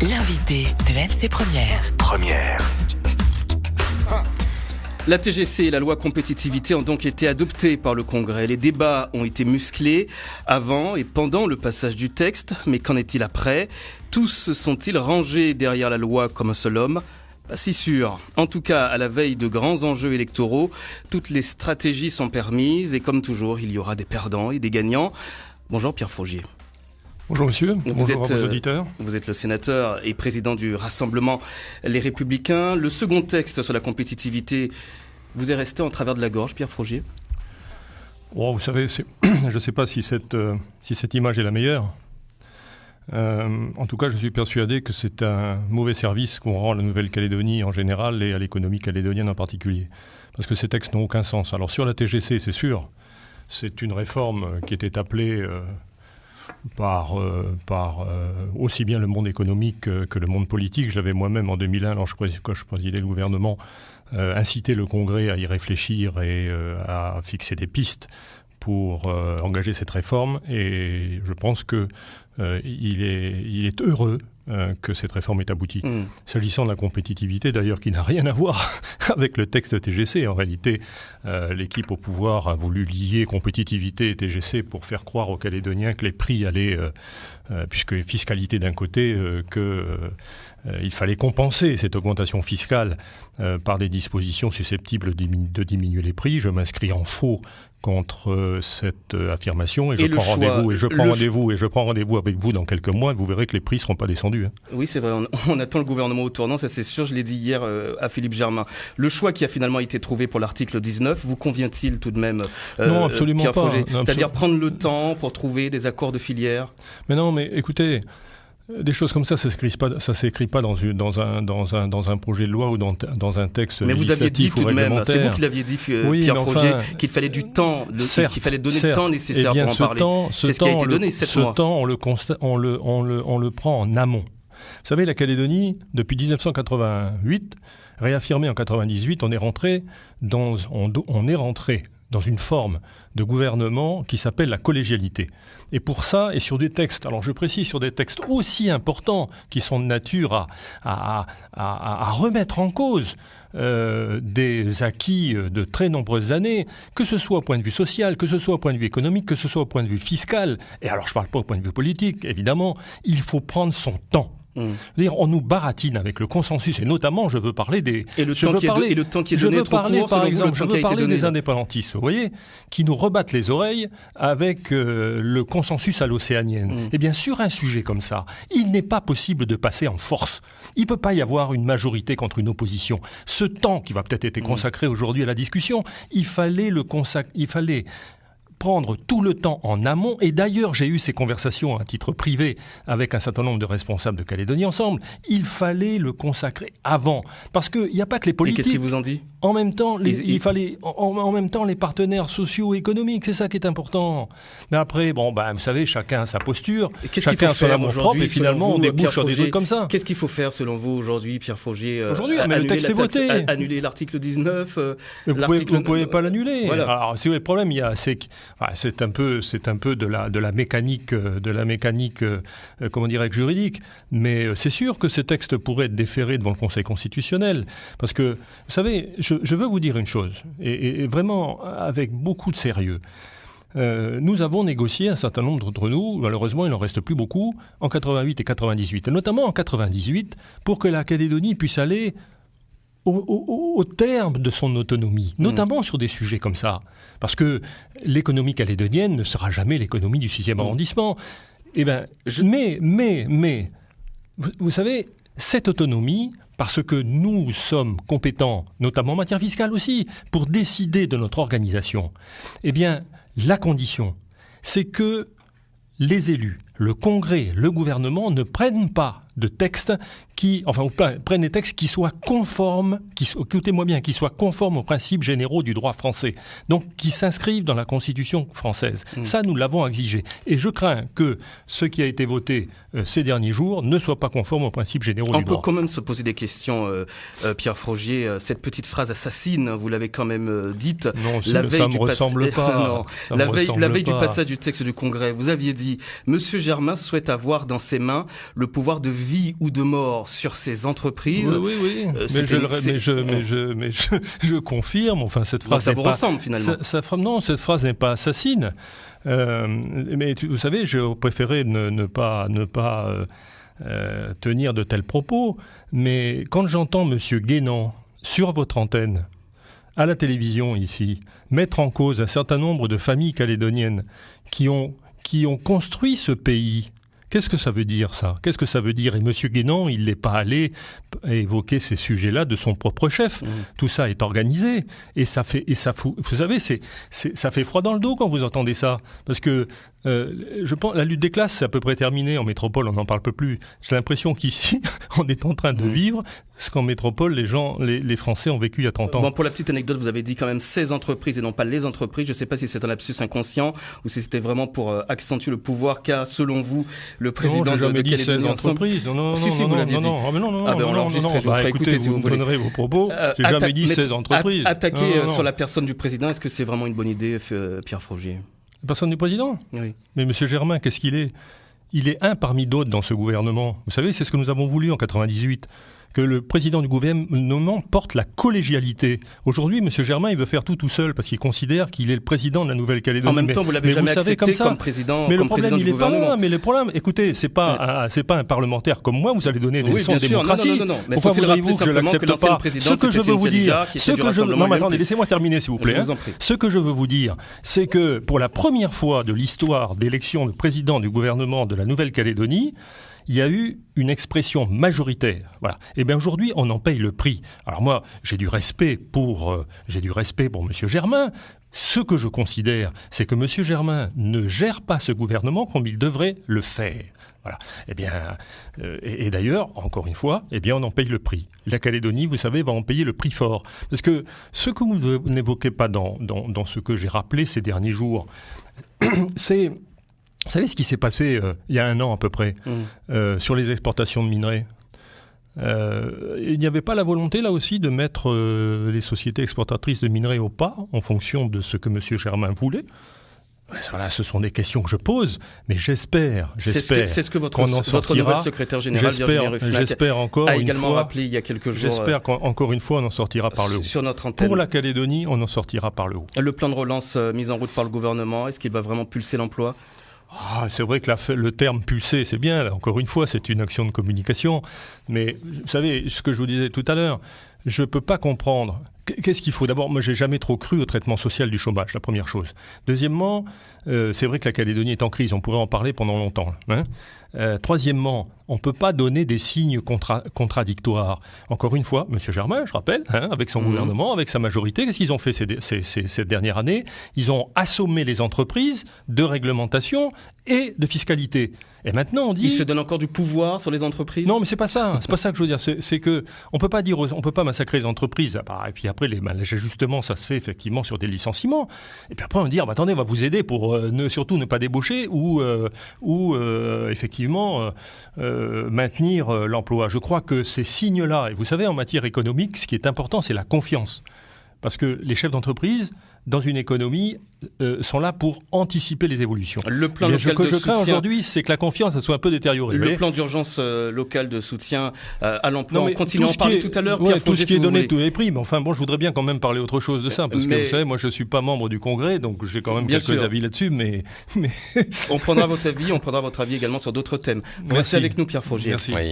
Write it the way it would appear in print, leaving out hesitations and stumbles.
L'invité de LC Première. La TGC et la loi compétitivité ont donc été adoptées par le Congrès. Les débats ont été musclés avant et pendant le passage du texte. Mais qu'en est-il après ? Tous se sont-ils rangés derrière la loi comme un seul homme ? Pas si sûr. En tout cas, à la veille de grands enjeux électoraux, toutes les stratégies sont permises et comme toujours, il y aura des perdants et des gagnants. Bonjour Pierre Frogier. Bonjour monsieur, bonjour à vos auditeurs. Vous êtes le sénateur et président du Rassemblement Les Républicains. Le second texte sur la compétitivité vous est resté en travers de la gorge, Pierre Frogier ? Oh, vous savez, je ne sais pas si cette image est la meilleure. En tout cas, je suis persuadé que c'est un mauvais service qu'on rend à la Nouvelle-Calédonie en général et à l'économie calédonienne en particulier. Parce que ces textes n'ont aucun sens. Alors sur la TGC, c'est sûr, c'est une réforme qui était appelée par aussi bien le monde économique que le monde politique. J'avais moi-même en 2001, quand je présidais le gouvernement, incité le Congrès à y réfléchir et à fixer des pistes pour engager cette réforme. Et je pense que il est heureux que cette réforme ait abouti. S'agissant de la compétitivité, d'ailleurs, qui n'a rien à voir avec le texte TGC. En réalité, l'équipe au pouvoir a voulu lier compétitivité et TGC pour faire croire aux Calédoniens que les prix allaient, puisque fiscalité d'un côté, il fallait compenser cette augmentation fiscale par des dispositions susceptibles de diminuer les prix. Je m'inscris en faux contre cette affirmation et je prends rendez-vous avec vous dans quelques mois. Vous verrez que les prix ne seront pas descendus. Oui, c'est vrai. On attend le gouvernement au tournant, ça c'est sûr. Je l'ai dit hier à Philippe Germain. Le choix qui a finalement été trouvé pour l'article 19, vous convient-il tout de même, Non, absolument Pierre pas. Frogier ? C'est-à-dire prendre le temps pour trouver des accords de filière ? Mais écoutez, des choses comme ça s'écrit pas dans un projet de loi ou dans un texte mais législatif ou réglementaire. Mais vous aviez dit tout de même, c'est vous qui l'aviez dit, Pierre Frogier, qu'il fallait du temps, qu'il fallait donner le temps nécessaire pour en parler. C'est ce qui a été donné, 7 mois. Ce temps, on le prend en amont. Vous savez, la Calédonie, depuis 1988, réaffirmée en 98, on est rentré dans une forme de gouvernement qui s'appelle la collégialité. Et pour ça, et sur des textes, alors je précise, sur des textes aussi importants qui sont de nature à remettre en cause des acquis de très nombreuses années, que ce soit au point de vue social, que ce soit au point de vue économique, que ce soit au point de vue fiscal, et alors je ne parle pas au point de vue politique, évidemment, il faut prendre son temps. C'est-à-dire, on nous baratine avec le consensus, et notamment, je veux parler des... Et le temps qui est donné est trop court, par exemple, je veux parler des indépendantistes, vous voyez, qui nous rebattent les oreilles avec le consensus à l'océanienne. Eh bien, sur un sujet comme ça, il n'est pas possible de passer en force. Il ne peut pas y avoir une majorité contre une opposition. Ce temps qui va peut-être être consacré aujourd'hui à la discussion, il fallait prendre tout le temps en amont. Et d'ailleurs, j'ai eu ces conversations à titre privé avec un certain nombre de responsables de Calédonie Ensemble. Il fallait le consacrer avant. Parce qu'il n'y a pas que les politiques. Et qu'est-ce qu'ils vous ont dit ? En même temps, il fallait en même temps les partenaires sociaux et économiques. C'est ça qui est important. Mais après, vous savez, chacun a sa posture. Chacun a son amour propre. Et finalement, on débouche sur des trucs comme ça. Qu'est-ce qu'il faut faire selon vous aujourd'hui, Pierre Frogier ? Aujourd'hui, mais le texte est voté. Annuler l'article 19 vous ne pouvez pas l'annuler. Voilà. Alors, si vous avez le problème, c'est un peu de la mécanique, comment dirais-je, juridique. Mais c'est sûr que ces textes pourraient être déférés devant le Conseil constitutionnel. Parce que, vous savez, je veux vous dire une chose, et vraiment avec beaucoup de sérieux. Nous avons négocié un certain nombre d'entre nous, malheureusement il n'en reste plus beaucoup, en 88 et 98. Et notamment en 98, pour que la Calédonie puisse aller au terme de son autonomie, notamment sur des sujets comme ça. Parce que l'économie calédonienne ne sera jamais l'économie du 6e arrondissement. Eh bien, mais, vous savez, cette autonomie, parce que nous sommes compétents, notamment en matière fiscale aussi, pour décider de notre organisation, eh bien, la condition, c'est que les élus, le Congrès, le gouvernement ne prennent pas de textes prennent des textes qui soient conformes, écoutez-moi bien, qui soient conformes aux principes généraux du droit français, donc qui s'inscrivent dans la Constitution française. Ça, nous l'avons exigé. Et je crains que ce qui a été voté ces derniers jours ne soit pas conforme aux principes généraux du droit. On peut quand même se poser des questions, Pierre Frogier. Cette petite phrase assassine, vous l'avez quand même dite. Non, ça ne me ressemble pas. La veille du passage du texte du Congrès, vous aviez dit « Monsieur Germain souhaite avoir dans ses mains le pouvoir de vie ou de mort sur ses entreprises. Oui. Mais je confirme. Enfin, cette phrase. Donc ça vous ressemble finalement. Non, cette phrase n'est pas assassine. Mais vous savez, j'ai préféré ne pas tenir de tels propos. Mais quand j'entends M. Guénan sur votre antenne, à la télévision ici, mettre en cause un certain nombre de familles calédoniennes qui ont construit ce pays. Qu'est-ce que ça veut dire, ça ? Qu'est-ce que ça veut dire ? Et M. Guénan, il n'est pas allé évoquer ces sujets-là de son propre chef. Tout ça est organisé. Et ça fout. Vous savez, ça fait froid dans le dos quand vous entendez ça. Parce que je pense la lutte des classes, c'est à peu près terminé. En métropole, on n'en parle plus. J'ai l'impression qu'ici, on est en train de vivre ce qu'en métropole, les Français ont vécu il y a 30 ans. Bon, pour la petite anecdote, vous avez dit quand même 16 entreprises et non pas les entreprises. Je ne sais pas si c'est un lapsus inconscient ou si c'était vraiment pour accentuer le pouvoir qu'a, selon vous, le président de Calédonie. Non, j'ai jamais dit 16 entreprises. Non, vous l'aviez dit. Non. On l'enregistre, je vous ferai écouter si vous voulez. Donnerez vos propos. J'ai jamais dit 16 entreprises. Attaquer sur la personne du président, est-ce que c'est vraiment une bonne idée, Pierre Frogier ? La personne du président ? Oui. Mais M. Germain, qu'est-ce qu'il est ? Il est un parmi d'autres dans ce gouvernement. Vous savez, c'est ce que nous avons voulu en 98. Que le président du gouvernement porte la collégialité. Aujourd'hui, M. Germain, il veut faire tout seul parce qu'il considère qu'il est le président de la Nouvelle-Calédonie. En même temps, vous l'avez jamais accepté comme président. Mais le problème, il n'est pas là. Mais le problème, écoutez, c'est pas un parlementaire comme moi. Vous allez donner des leçons de démocratie. Non. Mais pourquoi voudriez-vous que je l'accepte pas ? Ce que je veux vous dire, non, mais attendez, laissez-moi terminer, s'il vous plaît. Ce que je veux vous dire, c'est que pour la première fois de l'histoire d'élection de président du gouvernement de la Nouvelle-Calédonie, il y a eu une expression majoritaire. Voilà. Et bien aujourd'hui, on en paye le prix. Alors moi, j'ai du respect pour M. Germain. Ce que je considère, c'est que M. Germain ne gère pas ce gouvernement comme il devrait le faire. Voilà. Eh bien, et d'ailleurs, encore une fois, eh bien, on en paye le prix. La Calédonie, vous savez, va en payer le prix fort. Parce que ce que vous n'évoquez pas dans ce que j'ai rappelé ces derniers jours, c'est... Vous savez ce qui s'est passé il y a 1 an à peu près sur les exportations de minerais ? Il n'y avait pas la volonté là aussi de mettre les sociétés exportatrices de minerais au pas en fonction de ce que M. Germain voulait ? Voilà, ce sont des questions que je pose, mais j'espère c'est ce que votre nouvelle secrétaire générale Virginie Ruffnac a également rappelé il y a quelques jours. J'espère qu'encore une fois, on en sortira par le haut. Sur notre antenne. Pour la Calédonie, on en sortira par le haut. Le plan de relance mis en route par le gouvernement, est-ce qu'il va vraiment pulser l'emploi ? C'est vrai que le terme pulser, c'est bien. Là, encore une fois, c'est une action de communication. Mais vous savez, ce que je vous disais tout à l'heure, je ne peux pas comprendre. Qu'est-ce qu'il faut ? D'abord, moi, j'ai jamais trop cru au traitement social du chômage, la première chose. Deuxièmement, c'est vrai que la Calédonie est en crise. On pourrait en parler pendant longtemps. Troisièmement, on ne peut pas donner des signes contradictoires. Encore une fois, M. Germain, je rappelle, avec son gouvernement, avec sa majorité, qu'est-ce qu'ils ont fait cette dernière année ? Ils ont assommé les entreprises de réglementation et de fiscalité. Et maintenant, on dit... Ils se donnent encore du pouvoir sur les entreprises ? Non, mais c'est pas ça. C'est pas ça que je veux dire. C'est que on peut pas massacrer les entreprises. Et puis après, l'ajustement, ça se fait effectivement sur des licenciements. Et puis après, on dit, attendez, on va vous aider pour surtout ne pas débaucher ou effectivement maintenir l'emploi. Je crois que ces signes-là, et vous savez, en matière économique, ce qui est important, c'est la confiance. Parce que les chefs d'entreprise, dans une économie, sont là pour anticiper les évolutions. Le plan local que de je soutien... crains aujourd'hui, c'est que la confiance soit un peu détériorée. Le plan d'urgence local de soutien à l'emploi, on continue à en parler tout à l'heure. Pierre Frogier, tout ce qui est donné, tout est pris. Mais enfin, bon, je voudrais bien quand même parler autre chose de ça. Parce que vous savez, moi, je ne suis pas membre du Congrès, donc j'ai quand même quelques avis là-dessus. Mais... On prendra votre avis également sur d'autres thèmes. Restez avec nous, Pierre Frogier. Merci. Oui.